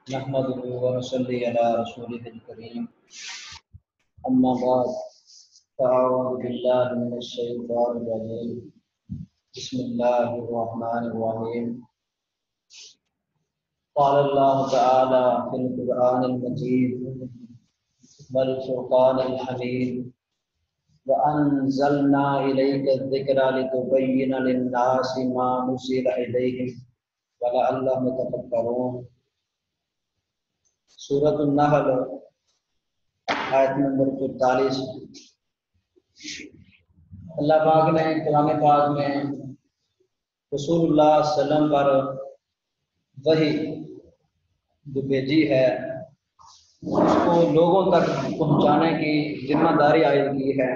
نحمده ونصلي على رسوله الكريم أما بعد فأعوذ بالله من الشيطان الرجيم بسم الله الرحمن الرحيم قال الله تعالى في القرآن المجيد والفرقان الحميد وأنزلنا إليك الذكر لتبين للناس ما نزل إليهم ولعلهم يتفكرون۔ سورۃ النحل آیت نمبر 44۔ اللہ پاک نے قرآن پاک میں رسول اللہ صلی اللہ علیہ وسلم پر وحی جو بھیجی ہے اس کو لوگوں تک پہنچانے کی ذمہ داری عائد کی ہے۔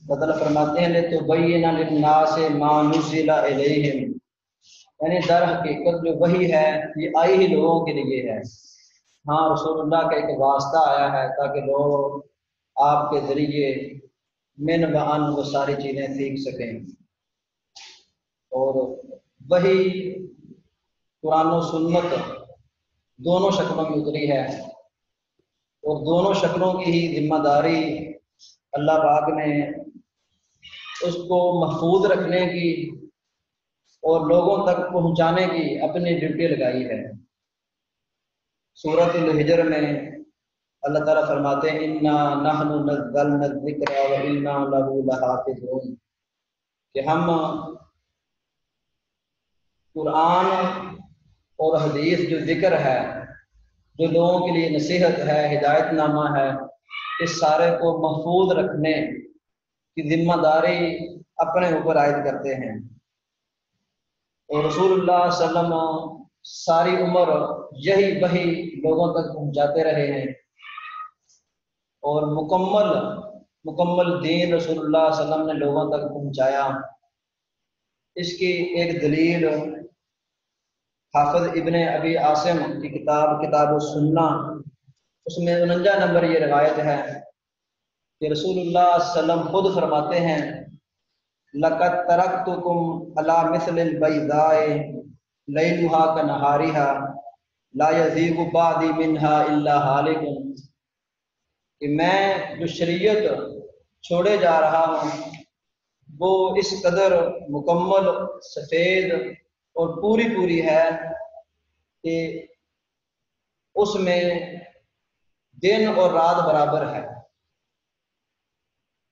اللہ فرماتے ہیں لِتُبَيِّنَ لِلنَّاسِ مَا نُزِّلَ إِلَيْهِمْ، یعنی در حقیقت جو وحی ہے یہ آئی ہی لوگوں کے لیے ہے۔ ہاں رسول اللہ کا ایک واسطہ آیا ہے تاکہ لوگ آپ کے ذریعے من بعن وہ ساری چیزیں سیکھ سکیں، اور وہی قرآن و سنت دونوں شکلوں میں اتری ہے، اور دونوں شکلوں کی ہی ذمہ داری اللہ پاک نے اس کو محفوظ رکھنے کی اور لوگوں تک پہنچانے کی اپنی ڈیوٹی لگائی ہے۔ سورۃ الحجر میں اللہ تعالیٰ فرماتے ہیں اِنَّا نَحْنُ نَزَّلْنَا الذِّكْرَ وَإِنَّا لَهُ لَحَافِظُونَ، کہ ہم قرآن اور حدیث جو ذکر ہے، جو لوگوں کے لیے نصیحت ہے، ہدایت نامہ ہے، اس سارے کو محفوظ رکھنے کی ذمہ داری اپنے اوپر عائد کرتے ہیں۔ اور رسول اللہ صلی اللہ علیہ وسلم ساری عمر یہی وحی لوگوں تک پہنچاتے رہے ہیں، اور مکمل دین رسول اللہ صلی اللہ علیہ وسلم نے لوگوں تک پہنچایا۔ اس کی ایک دلیل حافظ ابن ابی عاصم کی کتاب السنہ، اس میں 49 نمبر یہ روایت ہے کہ رسول اللہ صلی اللہ علیہ وسلم خود فرماتے ہیں لَقَدْ تَرَكْتُكُمْ عَلَى مِثْلِ الْبَيْضَاءِ لَيْلُهَا كَنَهَارِهَا لَا يَزِيغُ بَعْدِي مِنْهَا إِلَّا هَالِكٌ، کہ میں جو شریعت چھوڑے جا رہا ہوں وہ اس قدر مکمل سفید اور پوری ہے کہ اس میں دن اور رات برابر ہے،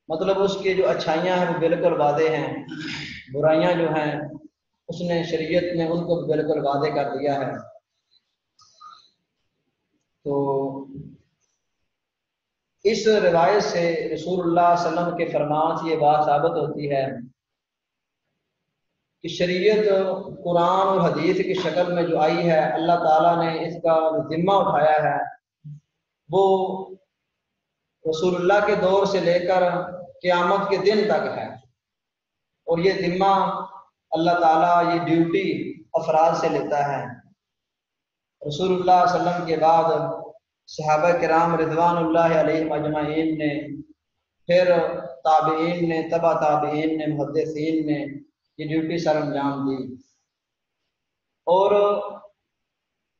مطلب اس کی جو اچھائیاں ہیں وہ بالکل واضح ہیں، برائیاں جو ہیں اس نے شریعت نے ان کو بالکل واضح کر دیا ہے۔ تو اس روایت سے رسول اللہ صلی اللہ علیہ وسلم کے فرمان سے یہ بات ثابت ہوتی ہے کہ شریعت قرآن اور حدیث کی شکل میں جو آئی ہے، اللہ تعالیٰ نے اس کا ذمہ اٹھایا ہے، وہ رسول اللہ کے دور سے لے کر قیامت کے دن تک ہے، اور یہ ذمہ اللہ تعالیٰ یہ ڈیوٹی افراد سے لیتا ہے۔ رسول اللہ صلی اللہ علیہ وسلم کے بعد صحابہ کرام رضوان اللہ علیہم اجمعین نے، پھر تابعین نے، تبع تابعین نے، محدثین نے یہ ڈیوٹی سر انجام دی، اور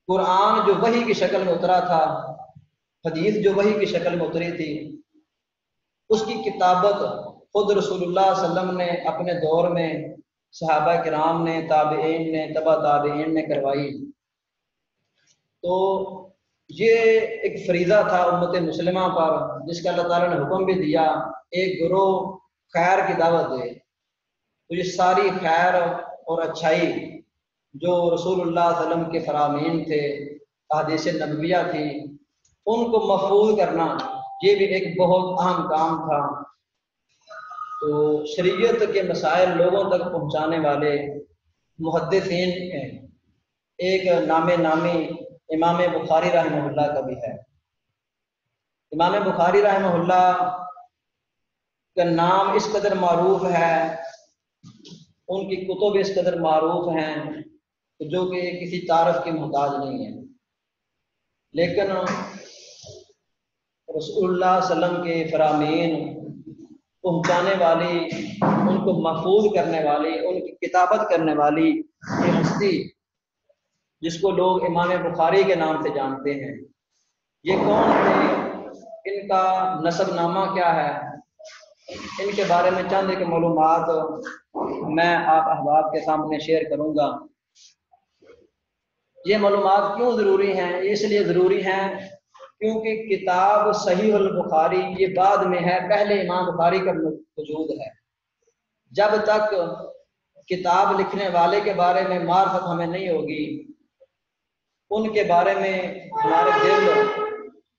قرآن جو وحی کی شکل میں اترا تھا، حدیث جو وحی کی شکل میں اتری تھی، اس کی کتابت خود رسول اللہ صلی اللہ علیہ وسلم نے اپنے دور میں صحابہ کرام نے، تابعین نے، تبع تابعین نے کروائی۔ تو یہ ایک فریضہ تھا امت مسلمہ پر جس کا اللہ تعالیٰ نے حکم بھی دیا، ایک گروہ خیر کی دعوت دے۔ تو یہ ساری خیر اور اچھائی جو رسول اللہ صلی اللہ علیہ وسلم کے فرامین تھے، احادیث نبویہ تھی، ان کو محفوظ کرنا یہ بھی ایک بہت اہم کام تھا۔ تو شریعت کے مسائل لوگوں تک پہنچانے والے محدثین ہیں، ایک نامی امام بخاری رحمہ اللہ کا بھی ہے۔ امام بخاری رحمہ اللہ کا نام اس قدر معروف ہے، ان کی کتب اس قدر معروف ہیں جو کہ کسی تعارف کی محتاج نہیں ہے، لیکن رسول اللہ صلی اللہ علیہ وسلم کے فرامین پہنچانے والی، ان کو محفوظ کرنے والی، ان کی کتابت کرنے والی یہ ہستی جس کو لوگ امام بخاری کے نام سے جانتے ہیں، یہ کون تھے، ان کا نسب نامہ کیا ہے، ان کے بارے میں چند ایک معلومات میں آپ احباب کے سامنے شیئر کروں گا۔ یہ معلومات کیوں ضروری ہیں؟ اس لیے ضروری ہیں کیونکہ کتاب صحیح البخاری یہ بعد میں ہے، پہلے امام بخاری کا وجود ہے۔ جب تک کتاب لکھنے والے کے بارے میں معرفت ہمیں نہیں ہوگی، ان کے بارے میں ہمارے دل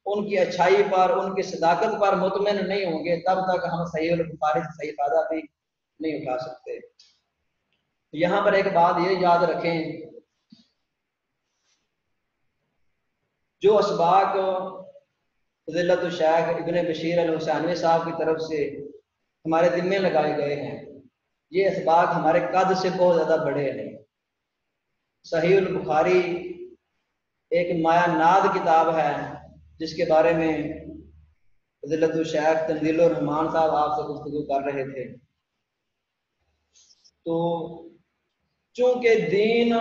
ان کی اچھائی پر، ان کی صداقت پر مطمئن نہیں ہوں گے، تب تک ہم صحیح البخاری سے صحیح فائدہ بھی نہیں اٹھا سکتے۔ یہاں پر ایک بات یہ یاد رکھیں، جو اسباق فضیلت الشیخ ابن بشیر الحسینوی صاحب کی طرف سے ہمارے ذمے لگائے گئے ہیں، یہ اسباق ہمارے قد سے بہت زیادہ بڑے ہیں۔ صحیح البخاری ایک مایا ناد کتاب ہے جس کے بارے میں فضیلت الشیخ تنزیل الرحمان صاحب آپ سے گفتگو کر رہے تھے۔ تو چونکہ دین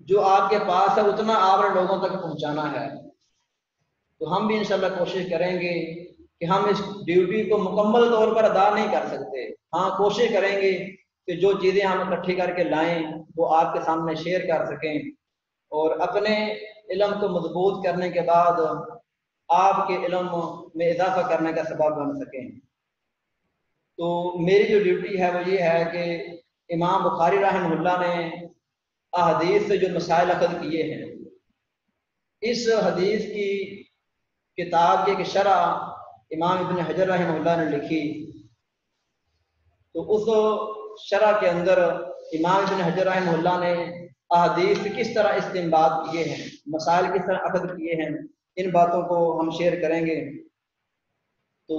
جو آپ کے پاس ہے اتنا آپ نے لوگوں تک پہنچانا ہے، تو ہم بھی انشاءاللہ کوشش کریں گے کہ ہم اس ڈیوٹی کو مکمل طور پر ادا نہیں کر سکتے، ہاں کوشش کریں گے کہ جو چیزیں ہم اکٹھی کر کے لائیں وہ آپ کے سامنے شیئر کر سکیں، اور اپنے علم کو مضبوط کرنے کے بعد آپ کے علم میں اضافہ کرنے کا سبب بن سکیں۔ تو میری جو ڈیوٹی ہے وہ یہ ہے کہ امام بخاری رحمہ اللہ نے احادیث سے جو مسائل اخذ کیے ہیں، اس حدیث کی کتاب کی ایک شرح امام ابن حجر رحمہ اللہ نے لکھی، تو اس شرح کے اندر امام ابن حجر رحمہ اللہ نے احادیث کس طرح استنباط کیے ہیں، مسائل کس طرح اخذ کیے ہیں، ان باتوں کو ہم شیئر کریں گے۔ تو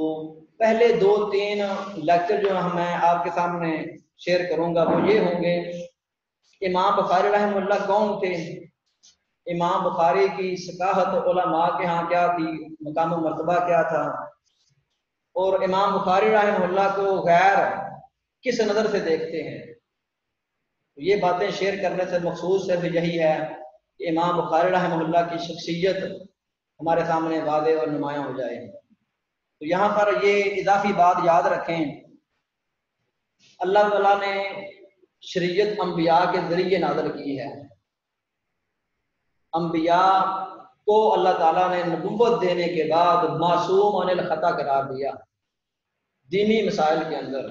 پہلے 2-3 لیکچر جو میں آپ کے سامنے شیئر کروں گا وہ یہ ہوں گے، امام بخاری رحمہ اللہ کون تھے، امام بخاری کی ثقافت علماء کے ہاں کیا تھی، مقام و مرتبہ کیا تھا، اور امام بخاری رحمہ اللہ کو غیر کس نظر سے دیکھتے ہیں۔ یہ باتیں شیئر کرنے سے مقصود صرف یہی ہے کہ امام بخاری رحمہ اللہ کی شخصیت ہمارے سامنے واضح اور نمایاں ہو جائے۔ تو یہاں پر یہ اضافی بات یاد رکھیں، اللہ تعالیٰ نے شریعت انبیاء کے ذریعے نازل کی ہے، انبیاء کو اللہ تعالیٰ نے نبوت دینے کے بعد معصوم عن الخطا قرار دیا دینی مسائل کے اندر،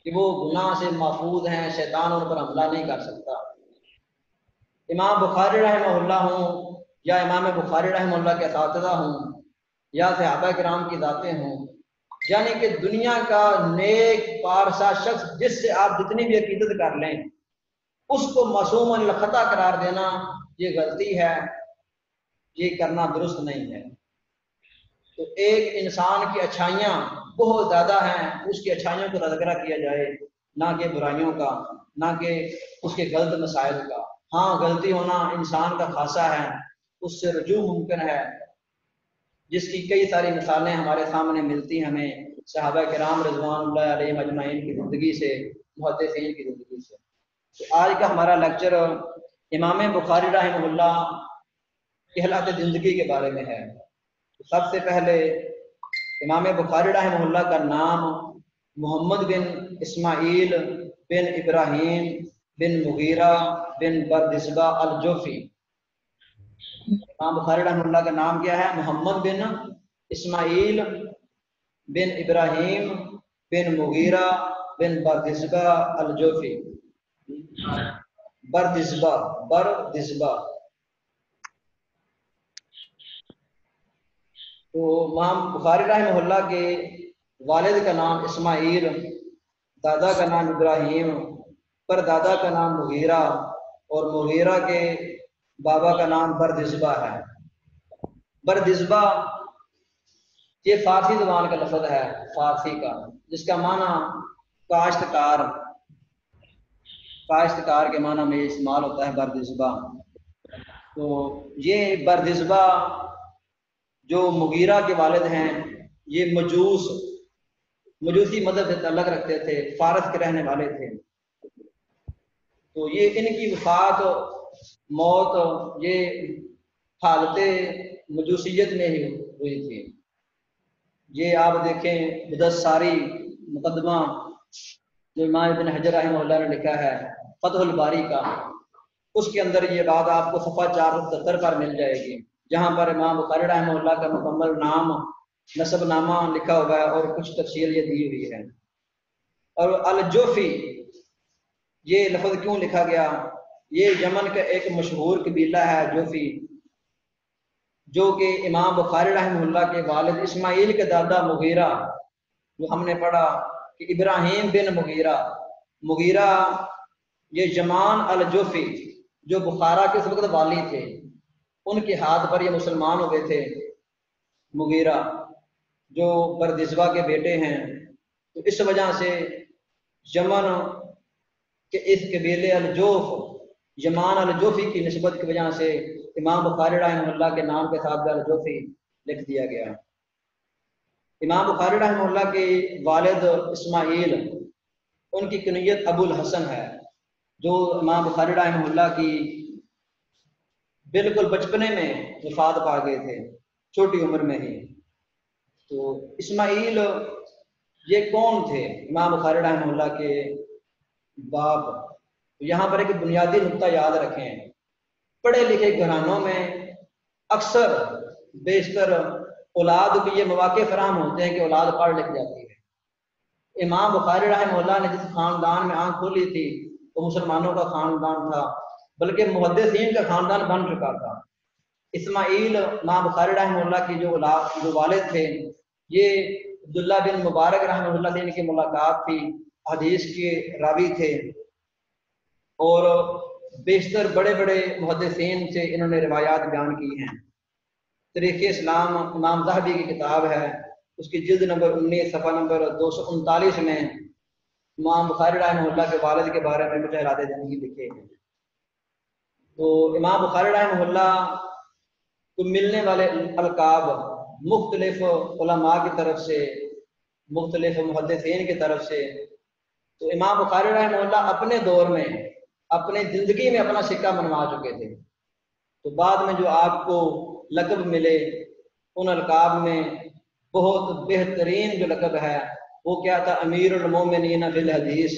کہ وہ گناہ سے محفوظ ہیں، شیطان ان پر حملہ نہیں کر سکتا۔ امام بخاری رحمہ اللہ ہوں یا امام بخاری رحمہ اللہ کے اساتذہ ہوں یا صحابہ کرام کی ذاتیں ہوں، یعنی کہ دنیا کا نیک پارسا شخص جس سے آپ جتنی بھی عقیدت کر لیں، اس کو معصوم عن الخطا قرار دینا یہ غلطی ہے، یہ کرنا درست نہیں ہے۔ تو ایک انسان کی اچھائیاں بہت زیادہ ہیں، اس کی اچھائیوں کو تذکرہ کیا جائے، نہ کہ برائیوں کا، نہ کہ اس کے غلط مسائل کا۔ ہاں غلطی ہونا انسان کا خاصہ ہے، اس سے رجوع ممکن ہے، جس کی کئی ساری مثالیں ہمارے سامنے ملتی ہمیں صحابہ کرام رضوان اللہ علیہ اجمعین کی زندگی سے، محدثین کی زندگی سے۔ تو آج کا ہمارا لیکچر امام بخاری رحمہ اللہ کی حالات زندگی کے بارے میں ہے۔ سب سے پہلے امام بخاری رحمہ اللہ کا نام محمد بن اسماعیل بن ابراہیم بن مغیرہ بن بردسبہ الجوفی۔ امام بخاری رحمہ اللہ کا نام کیا ہے؟ محمد بن اسماعیل بن ابراہیم بن مغیرہ بن بردسبہ الجوفی۔ بردسبہ تو امام بخاری رحمہ اللہ کے والد کا نام اسماعیل، دادا کا نام ابراہیم، پر دادا کا نام مغیرہ، اور مغیرہ کے بابا کا نام بردسبہ ہے۔ بردسبہ یہ فارسی زبان کا لفظ ہے، فارسی کا، جس کا معنی کاشتکار کے معنی میں استعمال ہوتا ہے بردسبہ۔ تو یہ بردسبہ جو مغیرہ کے والد ہیں، یہ مجوسی مذہب سے تعلق رکھتے تھے، فارس کے رہنے والے تھے۔ تو یہ ان کی وفات موت یہ حالت مجوسیت میں ہی ہوئی تھی۔ یہ آپ دیکھیں بدساری مقدمہ جو امام ابن حجر رحمہ اللہ نے لکھا ہے فتح الباری کا، اس کے اندر یہ بات آپ کو صفحہ 477 پر مل جائے گی، جہاں پر امام بخاری رحمہ اللہ کا مکمل نام نسب نامہ لکھا ہوا ہے اور کچھ تفصیل یہ دی ہوئی ہے۔ اور الجوفی یہ لفظ کیوں لکھا گیا؟ یہ یمن کا ایک مشہور قبیلہ ہے جوفی، جو کہ امام بخاری رحمہ اللہ کے والد اسماعیل کے دادا مغیرہ، جو ہم نے پڑھا کہ ابراہیم بن مغیرہ یہ جمان الجوفی جو بخارا کے اس وقت والی تھے، ان کے ہاتھ پر یہ مسلمان ہوئے تھے۔ مغیرہ جو بردزبہ کے بیٹے ہیں، تو اس وجہ سے یمن کہ اس قبیلے الجوف یمان الجوفی کی نسبت کی وجہ سے امام بخاری رحمہ اللہ کے نام کے ساتھ الجوفی لکھ دیا گیا۔ امام بخاری رحمہ اللہ کے والد اسماعیل، ان کی کنیت ابو الحسن ہے، جو امام بخاری رحمہ اللہ کی بالکل بچپنے میں وفات پا گئے تھے، چھوٹی عمر میں ہی۔ تو اسماعیل یہ کون تھے؟ امام بخاری رحمہ اللہ کے باپ۔ یہاں پر ایک بنیادی نقطہ یاد رکھیں، پڑھے لکھے گھرانوں میں اکثر بیشتر اولاد کے یہ مواقع فراہم ہوتے ہیں کہ اولاد پڑھ لکھ جاتی ہے۔ امام بخاری رحمہ اللہ نے جس خاندان میں آنکھ کھولی تھی وہ مسلمانوں کا خاندان تھا، بلکہ محدثین کا خاندان بن چکا تھا۔ اسماعیل امام بخاری رحمہ اللہ کی جو والد تھے، یہ عبداللہ بن مبارک رحمہ اللہ سے ان کی ملاقات تھی، حدیث کے راوی تھے، اور بیشتر بڑے بڑے محدثین سے انہوں نے روایات بیان کی ہیں۔ تاریخ اسلام امام ذہبی کی کتاب ہے، اس کی جلد نمبر 19 صفحہ نمبر 239 میں امام بخاری رحمہ اللہ کے والد کے بارے میں کچھ حالات زندگی لکھے ہیں۔ تو امام بخاری رحمہ اللہ کو ملنے والے القاب مختلف علماء کی طرف سے، مختلف محدثین کی طرف سے، تو امام بخاری رحمہ اللہ اپنے دور میں اپنے زندگی میں اپنا سکہ منوا چکے تھے۔ تو بعد میں جو آپ کو لقب ملے، ان القاب میں بہت بہترین جو لقب ہے وہ کیا تھا؟ امیر المومنین بالحدیث۔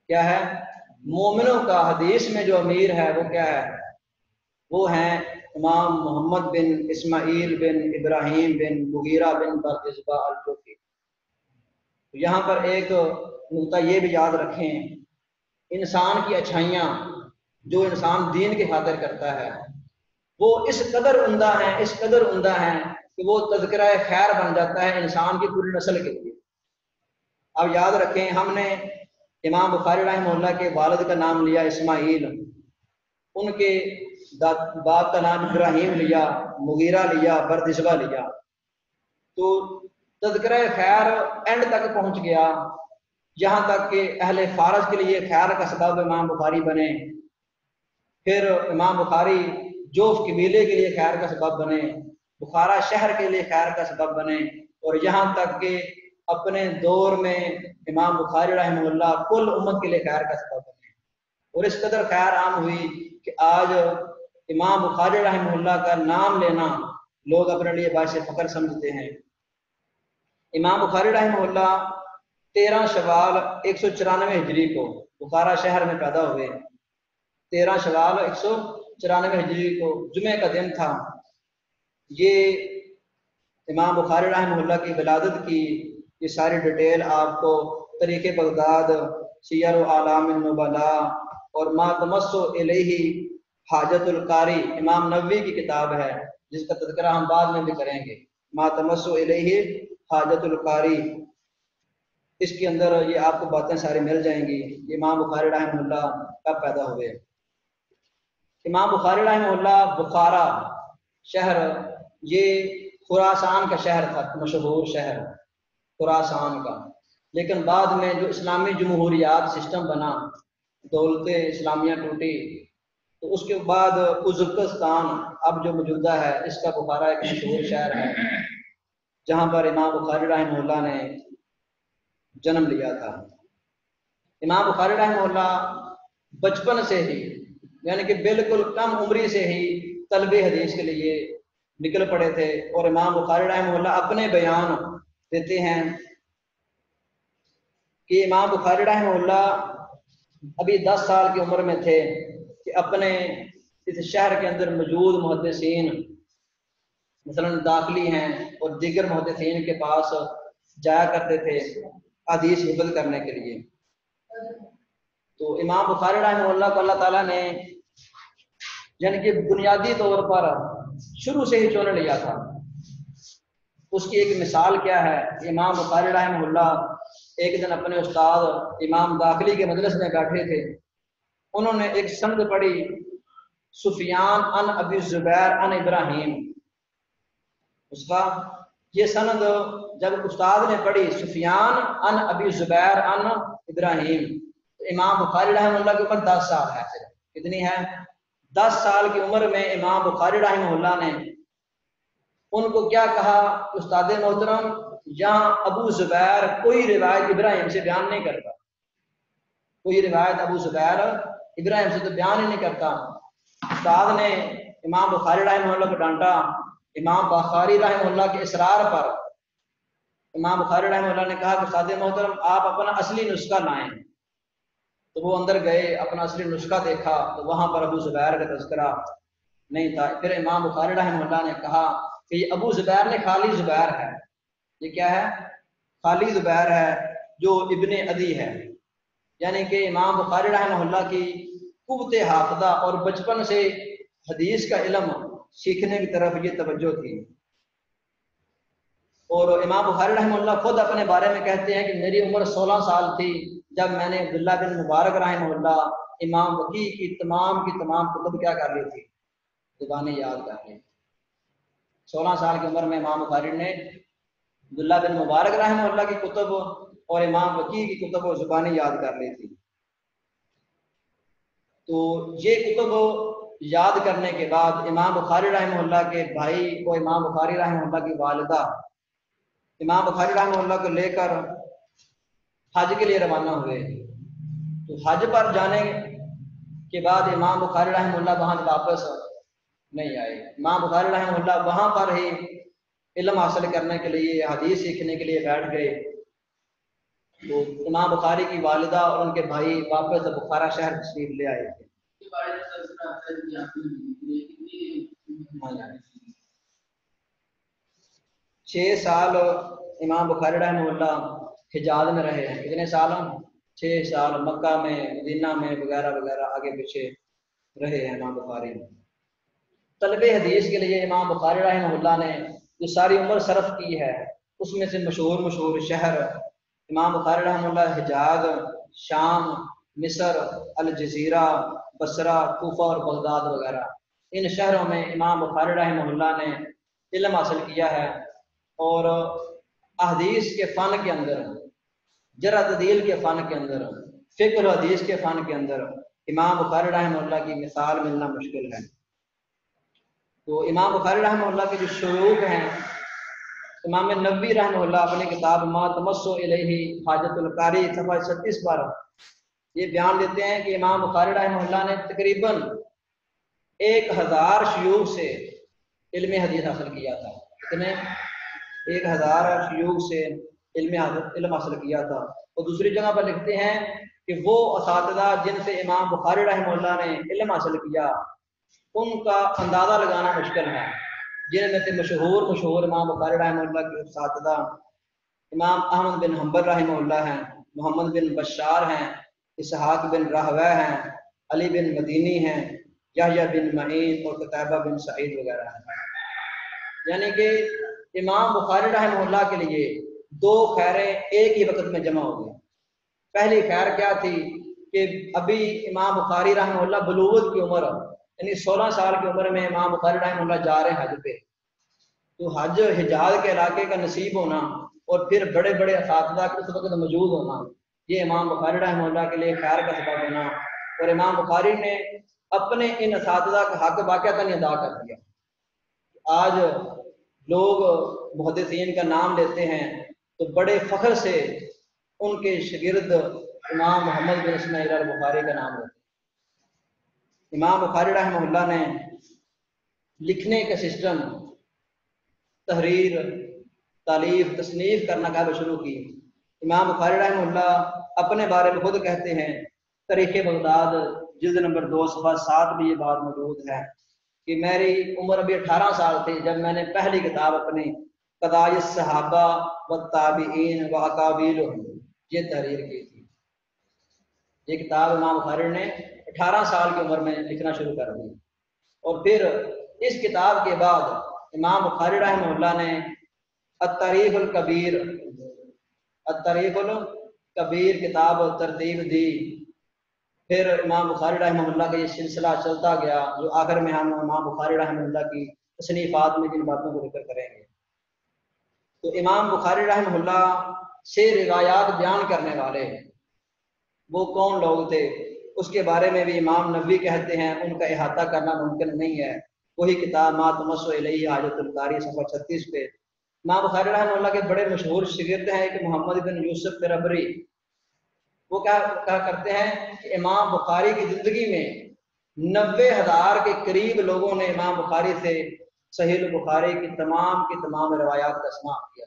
کیا ہے؟ مومنوں کا حدیث میں جو امیر ہے وہ کیا ہے؟ وہ ہیں امام محمد بن اسماعیل بن ابراہیم بن مغیرہ بن بردزبہ الجوفی۔ یہاں پر ایک نقطہ یہ بھی یاد رکھیں، انسان کی اچھائیاں جو انسان دین کی خاطر کرتا ہے وہ اس قدر عمدہ ہیں، اس قدر عمدہ ہیں کہ وہ تذکرہ خیر بن جاتا ہے انسان کی پوری نسل کے لیے۔ اب یاد رکھیں، ہم نے امام بخاری رحمہ اللہ کے والد کا نام لیا اسماعیل، ان کے باپ کا نام ابراہیم لیا، مغیرہ لیا، بردزبہ لیا، تو تذکرہ خیر اینڈ تک پہنچ گیا، یہاں تک کہ اہل فارس کے لیے خیر کا سبب امام بخاری بنے، پھر امام بخاری جوف قبیلے کے لیے خیر کا سبب بنے، بخارا شہر کے لیے خیر کا سبب بنے، اور یہاں تک کہ اپنے دور میں امام بخاری رحمہ اللہ کل امت کے لیے خیر کا سبب بنے، اور اس قدر خیر عام ہوئی کہ آج امام بخاری رحمہ اللہ کا نام لینا لوگ اپنے لیے باعث فخر سمجھتے ہیں۔ امام بخاری رحمہ اللہ 13 شوال 194 ہجری کو بخارا شہر میں پیدا ہوئے۔ 13 شوال 194 ہجری کو جمعہ کا دن تھا۔ یہ امام بخاری رحمہ اللہ کی ولادت کی یہ ساری ڈیٹیل آپ کو تاریخ بغداد، سیر و اعلام النبلاء اور ما تمسو الیہ حاجت القاری امام نووی کی کتاب ہے، جس کا تذکرہ ہم بعد میں بھی کریں گے، ما تمسو الیہ حاجت القاری، اس کے اندر یہ آپ کو باتیں ساری مل جائیں گی۔ امام بخاری رحمہ اللہ کب پیدا ہوئے؟ امام بخاری رحمہ اللہ بخارا شہر یہ خراسان کا شہر تھا، مشہور شہر خراسان کا، لیکن بعد میں جو اسلامی جمہوریات سسٹم بنا، دولت اسلامیہ ٹوٹی، تو اس کے بعد ازبکستان اب جو موجودہ ہے اس کا بخارا ایک مشہور شہر ہے، جہاں پر امام بخاری رحمہ اللہ نے جنم لیا تھا۔ امام بخاری رحمہ اللہ بچپن سے ہی یعنی کہ بالکل کم عمری سے ہی طلب حدیث کے لیے نکل پڑے تھے. اور امام بخاری رحمہ اللہ اپنے بیان دیتے ہیں کہ امام بخاری رحمہ اللہ ابھی 10 سال کی عمر میں تھے کہ اپنے اس شہر کے اندر موجود محدثین مثلا داخلی ہیں اور دیگر محدثین کے پاس جایا کرتے تھے حدیث حفظ کرنے کے لیے. تو امام بخاری رحمہ اللہ کو اللہ تعالیٰ نے یعنی کہ بنیادی طور پر شروع سے ہی چن لیا تھا. اس کی ایک مثال کیا ہے؟ امام بخاری رحمہ اللہ ایک دن اپنے استاد امام داخلی کے مجلس میں بیٹھے تھے. انہوں نے ایک سند پڑھی سفیان عن ابی زبیر عن ابراہیم. اس کا یہ سند جب استاد نے پڑھی سفیان عن ابی زبیر عن ابراہیم، تو امام بخاری رحمہ اللہ کی عمر 10 سال ہے. کتنی ہے؟ 10 سال کی عمر میں امام بخاری رحمہ اللہ نے ان کو کیا کہا؟ استاد محترم یہاں ابو زبیر کوئی روایت ابراہیم سے بیان نہیں کرتا، کوئی روایت ابو زبیر ابراہیم سے تو بیان ہی نہیں کرتا. استاد نے امام بخاری رحمہ اللہ کو ڈانٹا. امام بخاری رحمہ اللہ کے اصرار پر امام بخاری رحمہ اللہ نے کہا کہ استاد محترم آپ اپنا اصلی نسخہ لائیں. تو وہ اندر گئے، اپنا اصلی نسخہ دیکھا تو وہاں پر ابو زبیر کا تذکرہ نہیں تھا. پھر امام بخاری رحمہ اللہ نے کہا کہ یہ ابو زبیر نے خالی زبیر ہے. یہ کیا ہے؟ خالی زبیر ہے جو ابن عدی ہے. یعنی کہ امام بخاری رحمہ اللہ کی قوت حافظہ اور بچپن سے حدیث کا علم سیکھنے کی طرف یہ توجہ تھی. اور امام بخاری رحمہ اللہ خود اپنے بارے میں کہتے ہیں کہ میری عمر 16 سال تھی جب میں نے عبداللہ بن مبارک رحمہ اللہ امام وکیع کی تمام کتب کیا کر لی تھی؟ زبانیں یاد کر لی. 16 سال کی عمر میں امام بخاری نے عبداللہ بن مبارک رحمہ اللہ کی کتب اور امام وکیع کی کتب و زبانیں یاد کر لی تھی. تو یہ کتب یاد کرنے کے بعد امام بخاری رحمہ اللہ کے بھائی کو امام بخاری رحمہ اللہ کی والدہ امام بخاری رحمہ اللہ کو لے کر حج کے لیے روانہ ہوئے. تو حج پر جانے کے بعد امام بخاری رحمہ اللہ وہاں واپس نہیں آئے. امام بخاری رحمہ اللہ وہاں پر ہی علم حاصل کرنے کے لیے حدیث سیکھنے کے لیے بیٹھ گئے. تو امام بخاری کی والدہ اور ان کے بھائی واپس بخارا شہر تشریف لے آئے تھے. 6 سال امام بخاری رحمہ اللہ حجاز میں رہے ہیں. کتنے سال؟ 6 سال مکہ میں، مدینہ میں وغیرہ وغیرہ آگے پیچھے رہے ہیں امام بخاری. طلب حدیث کے لیے امام بخاری رحمہ اللہ نے جو ساری عمر صرف کی ہے اس میں سے مشہور شہر امام بخاری رحمہ اللہ حجاز، شام، مصر، الجزیرہ، بصرہ، کوفہ اور بغداد وغیرہ، ان شہروں میں امام بخاری رحمہ اللہ نے علم حاصل کیا ہے. اور احادیث کے فن کے اندر، جرح تعدیل کے فن کے اندر، فقہ و حدیث کے فن کے اندر امام بخاری رحمہ اللہ کی مثال ملنا مشکل ہے. تو امام بخاری رحمہ اللہ کے جو شیوخ ہیں، امام نووی رحمہ اللہ اپنی کتاب ما تمسو الیہ حاجت القاری صفحہ 36 پر یہ بیان دیتے ہیں کہ امام بخاری رحمہ اللہ نے تقریباً 1000 شیوخ سے علم حدیث حاصل کیا تھا. کتنے؟ 1000 شیوخ سے علم حاصل کیا تھا. اور دوسری جگہ پر لکھتے ہیں کہ وہ اساتذہ جن سے امام بخاری رحمہ اللہ نے علم حاصل کیا ان کا اندازہ لگانا مشکل ہے. جن میں سے مشہور امام بخاری رحمہ اللہ کے اساتذہ امام احمد بن حنبل رحمہ اللہ ہیں، محمد بن بشار ہیں، اسحاق بن راہویہ ہیں، علی بن مدینی ہیں، یحییٰ بن معین اور قتیبہ بن سعید وغیرہ ہیں. یعنی کہ امام بخاری رحمہ اللہ کے لیے 2 خیریں ایک ہی وقت میں جمع ہو گئی. پہلی خیر کیا تھی کہ ابھی امام بخاری رحمہ اللہ بلوغت کی عمر یعنی 16 سال کی عمر میں امام بخاری رحمہ اللہ جا رہے حج پہ. تو حج حجاز کے علاقے کا نصیب ہونا اور پھر بڑے بڑے اساتذہ کے اس وقت موجود ہونا، یہ امام بخاری رحمہ اللہ کے لیے خیر کا سبب بنا. اور امام بخاری نے اپنے ان اساتذہ کا حق واقعتاً ادا کر دیا. آج لوگ محدثین کا نام لیتے ہیں تو بڑے فخر سے ان کے شاگرد امام محمد بن اسماعیل البخاری کا نام لیتے ہیں. امام بخاری رحمہ اللہ نے لکھنے کا سسٹم، تحریر، تالیف، تصنیف کرنا کب شروع کی؟ امام بخاری رحمہ اللہ اپنے بارے میں خود کہتے ہیں، تاریخ بغداد جلد نمبر 2 صفحہ 7 میں یہ بات موجود ہے کہ میری عمر ابھی 18 سال تھی جب میں نے پہلی کتاب اپنی قضائے الصحابہ والتابعین واکابرہم یہ تحریر کی تھی۔ یہ کتاب امام بخاری نے 18 سال کی عمر میں لکھنا شروع کر دی، اور پھر اس کتاب کے بعد امام بخاری رحمہ اللہ نے التاریخ الکبیر کتاب ترتیب دی۔ پھر امام بخاری رحمہ اللہ کا یہ سلسلہ چلتا گیا، جو آخر میں ہم امام بخاری رحمہ اللہ کی تصنیفات میں جن باتوں کو ذکر کریں گے۔ تو امام بخاری رحمہ اللہ سے روایات بیان کرنے والے وہ کون لوگ تھے، اس کے بارے میں بھی امام نووی کہتے ہیں ان کا احاطہ کرنا ممکن نہیں ہے۔ وہی کتاب ما تمسو الیہ حاجۃ القاری صفحہ 36 پہ امام بخاری رحمہ اللہ کے بڑے مشہور شاگرد ہیں کہ محمد بن یوسف فربری، وہ کیا کرتے ہیں کہ امام بخاری کی زندگی میں 90,000 کے قریب لوگوں نے امام بخاری سے صحیح البخاری کی تمام روایات کا سماع کیا،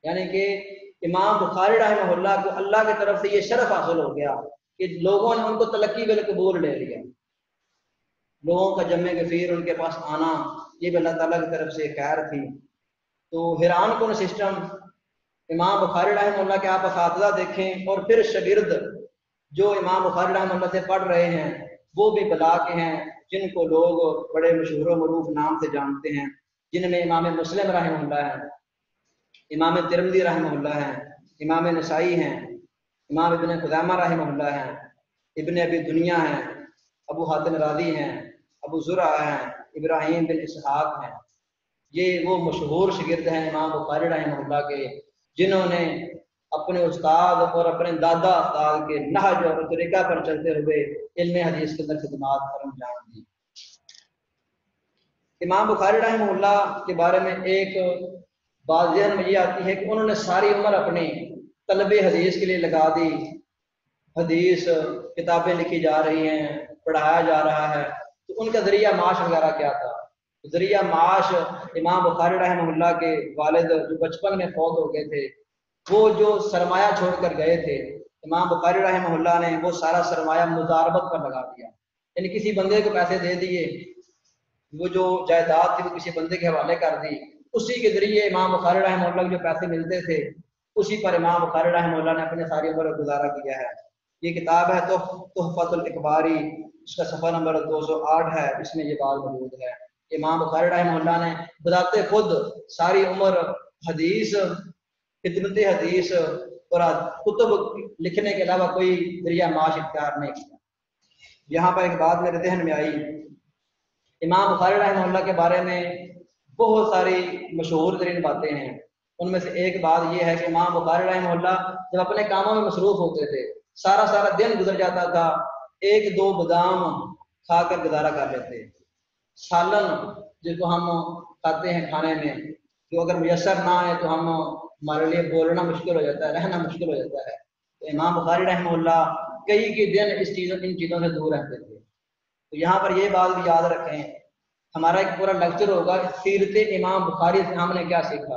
یعنی کہ امام بخاری رحمہ اللہ کو اللہ کی طرف سے یہ شرف حاصل ہو گیا کہ لوگوں نے ان کو تلقی بالقبول لے لیا۔ لوگوں کا جمع غفیر ان کے پاس آنا یہ بھی اللہ تعالیٰ کی طرف سے خیر تھی۔ تو حیران کن سسٹم، امام بخاری رحمہ اللہ کے آپ اساتذہ دیکھیں اور پھر شاگرد جو امام بخاری رحمہ اللہ سے پڑھ رہے ہیں وہ بھی بلا کے ہیں جن کو لوگ بڑے مشہور و معروف نام سے جانتے ہیں، جن میں امام مسلم رحمہ اللہ ہے، امام ترمذی رحمہ اللہ ہیں، امام نسائی ہیں، امام ابن خزیمہ رحمہ اللہ ہیں، ابن ابی دنیا ہیں، ابو حاتم رازی ہیں، ابو زرع ہیں، ابراہیم بن اسحاق ہیں۔ یہ وہ مشہور شاگرد ہیں امام بخاری رحمہ اللہ کے جنہوں نے اپنے استاد اور اپنے دادا استاد کے نہج اور طریقہ پر چلتے ہوئے علم حدیث کے اندر خدمات پر انجام دی۔ امام بخاری رحمہ اللہ کے بارے میں ایک بات ذہن میں یہ آتی ہے کہ انہوں نے ساری عمر اپنی طلب حدیث کے لیے لگا دی، حدیث کتابیں لکھی جا رہی ہیں، پڑھایا جا رہا ہے، تو ان کا ذریعہ معاش وغیرہ کیا تھا؟ ذریعہ معاش امام بخاری رحمہ اللہ کے والد جو بچپن میں فوت ہو گئے تھے، وہ جو سرمایہ چھوڑ کر گئے تھے امام بخاری رحمہ اللہ نے وہ سارا سرمایہ مضاربت پر لگا دیا، یعنی کسی بندے کو پیسے دے دیے، وہ جو جائیداد تھی وہ کسی بندے کے حوالے کر دی، اسی کے ذریعے امام بخاری رحمہ اللہ کو جو پیسے ملتے تھے اسی پر امام بخاری رحمہ اللہ نے اپنے ساری عمر گزارا کیا ہے۔ یہ کتاب ہے تحفۃ الاکباری، اس کا صفحہ نمبر 208 ہے، اس میں یہ بات موجود ہے۔ امام بخاری رحمہ اللہ نے بذات خود ساری عمر حدیث، خدمت حدیث اور کتب لکھنے کے علاوہ کوئی ذریعہ معاش اختیار نہیں کیا۔ یہاں پر ایک بات میرے ذہن میں آئی، امام بخاری رحمہ اللہ کے بارے میں بہت ساری مشہور ترین باتیں ہیں، ان میں سے ایک بات یہ ہے کہ امام بخاری رحمہ اللہ جب اپنے کاموں میں مصروف ہوتے تھے سارا دن گزر جاتا تھا 1-2 بادام کھا کر گزارا کر لیتے، سالن جس کو ہم کھاتے ہیں کھانے میں، جو اگر میسر نہ ہے تو ہمارے لیے بولنا مشکل ہو جاتا ہے، رہنا مشکل ہو جاتا ہے۔ تو امام بخاری رحمہ اللہ کئی کے دن ان چیزوں سے دور رہتے تھے۔ تو یہاں پر یہ بات بھی یاد رکھیں، ہمارا ایک پورا لیکچر ہوگا سیرت امام بخاری سے ہم نے کیا سیکھا۔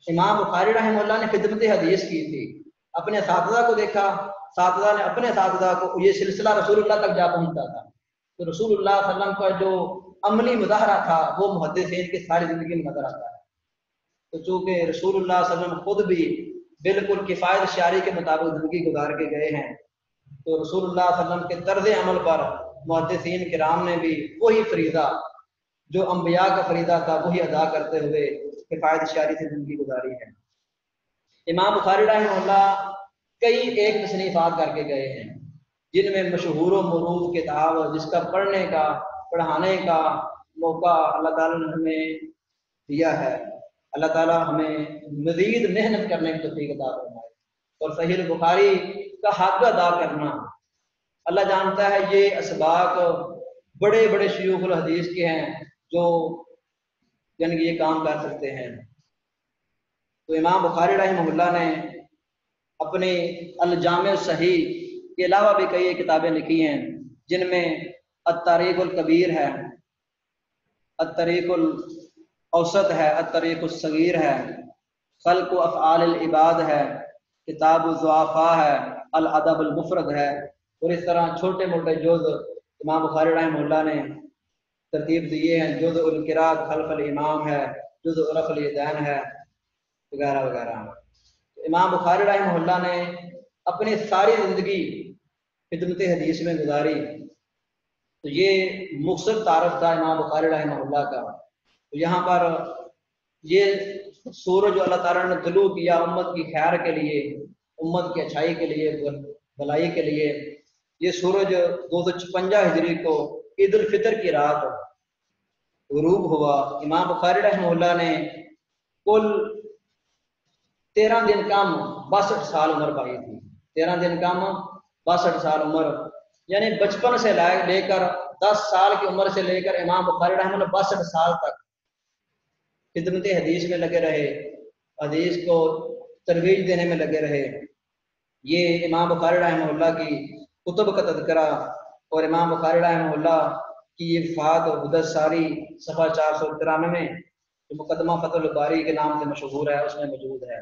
امام بخاری رحمہ اللہ نے خدمت حدیث کی تھی، اپنے اساتذہ کو دیکھا، اساتذہ نے اپنے اساتذہ کو، یہ سلسلہ رسول اللہ تک جا پہنچتا تھا۔ تو رسول اللہ صلی اللہ علیہ وسلم کا جو عملی مظاہرہ تھا وہ محدثین کی ساری زندگی میں نظر آتا ہے۔ تو چونکہ رسول اللہ صلی اللہ علیہ وسلم خود بھی بالکل کفایت شعری کے مطابق زندگی گزار کے گئے ہیں، تو رسول اللہ صلی اللہ علیہ وسلم کے طرز عمل پر محدثین کرام نے بھی وہی فریضہ جو انبیاء کا فریضہ تھا وہی ادا کرتے ہوئے کفایت شعری سے زندگی گزاری ہے۔ امام بخاری رحمہ اللہ کئی ایک تصنیفات کر کے گئے ہیں جن میں مشہور و معروف کتاب جس کا پڑھنے کا پڑھانے کا موقع اللہ تعالیٰ نے ہمیں دیا ہے، اللہ تعالیٰ ہمیں مزید محنت کرنے کی توفیق عطا فرمائے، اور صحیح البخاری کا حق ادا کرنا اللہ جانتا ہے یہ اسباق بڑے بڑے شیوخ الحدیث کے ہیں جو یعنی یہ کام کر سکتے ہیں۔ تو امام بخاری رحمہ اللہ نے اپنے الجامع صحیح کے علاوہ بھی کئی کتابیں لکھی ہیں، جن میں الطریق الکبیر ہے، الطریق الاوسط ہے، الطریق الصغیر ہے، خلق و افعال العباد ہے، کتاب الضعفاء ہے، الادب المفرد ہے، اور اس طرح چھوٹے موٹے جز امام بخاری رحمہ اللہ نے ترتیب دیے ہیں۔ جز القراءۃ خلف الامام ہے، جز رفع الیدین ہے، وغیرہ وغیرہ۔ امام بخاری رحمہ اللہ نے اپنی ساری زندگی خدمت حدیث میں گزاری، تو یہ مختصر تعارف تھا امام بخاری رحمہ اللہ کا۔ تو یہاں پر یہ سورج جو اللہ تعالیٰ نے طلوع کیا امت کی خیر کے لیے، امت کی اچھائی کے لیے، بھلائی کے لیے، یہ سورج 256 ہجری کو عید الفطر کی رات غروب ہوا۔ امام بخاری رحمہ اللہ نے کل 13 دن کم 62 سال عمر پائی تھی، 13 دن کم 62 سال عمر، یعنی بچپن سے لے کر 10 سال کی عمر سے لے کر امام بخاری رحمہ اللہ 62 سال تک خدمت حدیث میں لگے رہے، حدیث کو ترویج دینے میں لگے رہے۔ یہ امام بخاری رحمہ اللہ کی کتب کا تذکرہ اور امام بخاری رحمہ اللہ کی یہ وفات حدث ساری صفحہ 493 جو مقدمہ فتح الباری کے نام سے مشہور ہے اس میں موجود ہے۔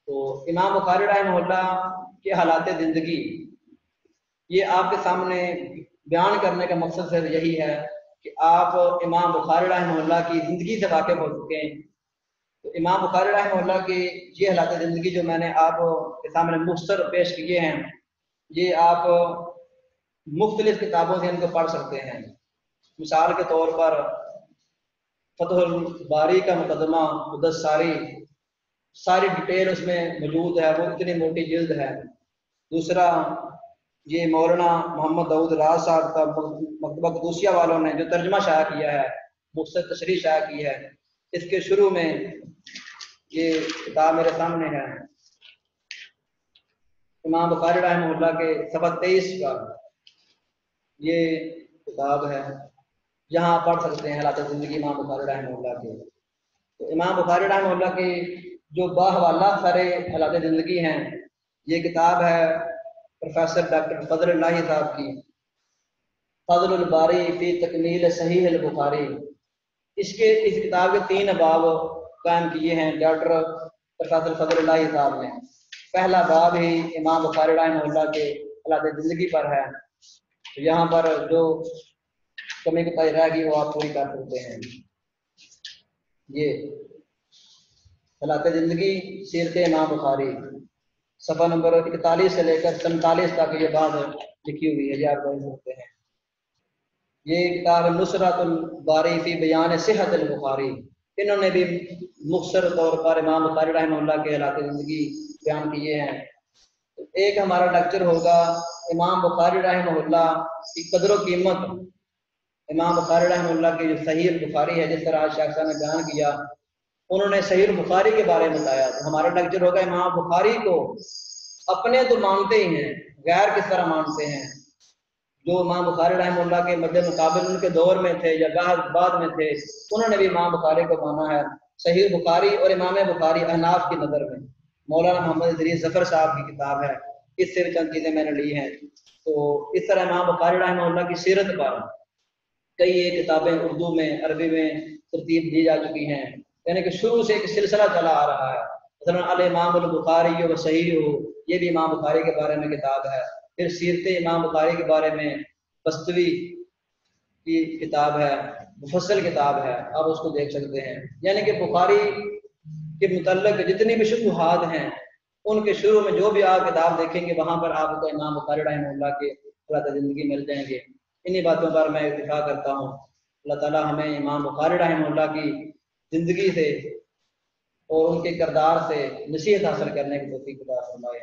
تو امام بخاری رحمہ اللہ کے حالات زندگی یہ آپ کے سامنے بیان کرنے کا مقصد صرف یہی ہے کہ آپ امام بخاری رحمہ اللہ کی زندگی سے واقف ہو سکیں۔ تو امام بخاری رحمہ اللہ کی یہ حالات زندگی جو میں نے آپ کے سامنے مختصر پیش کیے ہیں، یہ آپ مختلف کتابوں سے ان کو پڑھ سکتے ہیں۔ مثال کے طور پر فتح الباری کا مقدمہ حدث ساری ڈیٹیل اس میں موجود ہے، وہ اتنی موٹی جلد ہے۔ دوسرا یہ مولانا محمد داؤد راز صاحب کا مکتبہ قدوسیہ والوں نے جو ترجمہ شائع کیا ہے، مختصر تشریح شائع کی ہے، اس کے شروع میں یہ کتاب میرے سامنے ہے، امام بخاری رحمہ اللہ کے صفحہ 23 کا یہ کتاب ہے، یہاں پڑھ سکتے ہیں حالات زندگی امام بخاری رحمہ اللہ کے۔ تو امام بخاری رحمہ اللہ کی جو باحوالہ سارے حالات زندگی ہیں، یہ کتاب ہے پروفیسر ڈاکٹر فضل اللہ صاحب کی، فضل الباری فی تکمیل صحیح البخاری۔ اس کتاب کے 3 باب قائم کیے ہیں ڈاکٹر پروفیسر فضل اللہ صاحب نے۔ پہلا باب ہی امام بخاری رحمہ اللہ کے حالات زندگی پر ہے، تو یہاں پر جو کمی کوتاہی رہ گئی وہ آپ پوری کر سکتے ہیں۔ یہ حالات زندگی سیرت امام بخاری صفحہ نمبر 41 سے لے کر 47 تک یہ بات لکھی ہوئی ہے، یہ آپ پڑھ سکتے ہیں۔ یہ کتاب نصرت الباری فی بیان صحت البخاری، انہوں نے بھی مختصر طور پر امام بخاری رحمہ اللہ کے حالات زندگی بیان کیے ہیں۔ ایک ہمارا لیکچر ہوگا امام بخاری رحمہ اللہ کی قدر و قیمت، امام بخاری رحمہ اللہ کی جو صحیح البخاری ہے، جس طرح آج شیخ صاحب نے بیان کیا، انہوں نے صحیح البخاری کے بارے میں بتایا۔ تو ہمارا لیکچر ہوگا امام بخاری کو اپنے تو مانتے ہی ہیں، غیر کس طرح مانتے ہیں۔ جو امام بخاری رحمہ اللہ کے مد مقابل ان کے دور میں تھے یا بعد میں تھے، انہوں نے بھی امام بخاری کو مانا ہے۔ صحیح بخاری اور امام بخاری احناف کی نظر میں مولانا محمد ادریس ظفر صاحب کی کتاب ہے، اس سے بھی چند چیزیں میں نے لی ہیں۔ تو اس طرح امام بخاری رحمہ اللہ کی سیرت پر کئی ایک کتابیں اردو میں، عربی میں ترتیب دی جا چکی ہیں، یعنی کہ شروع سے ایک سلسلہ چلا آ رہا ہے۔ مثلا الامام البخاری و صحیح ہو، یہ بھی امام بخاری کے بارے میں کتاب ہے۔ پھر سیرت امام بخاری کے بارے میں بستوی کی کتاب ہے، مفصل کتاب ہے، آپ اس کو دیکھ سکتے ہیں۔ یعنی کہ بخاری کے متعلق جتنی بھی شبہات ہیں، ان کے شروع میں جو بھی آپ کتاب دیکھیں گے وہاں پر آپ کو امام بخاری رحمہ اللہ کے حالات زندگی مل جائیں گے۔ انہی باتوں پر میں اتفاق کرتا ہوں۔ اللہ تعالیٰ ہمیں امام بخاری رحمہ اللہ کی زندگی سے اور ان کے کردار سے نصیحت حاصل کرنے کی توفیق عطا فرمائے۔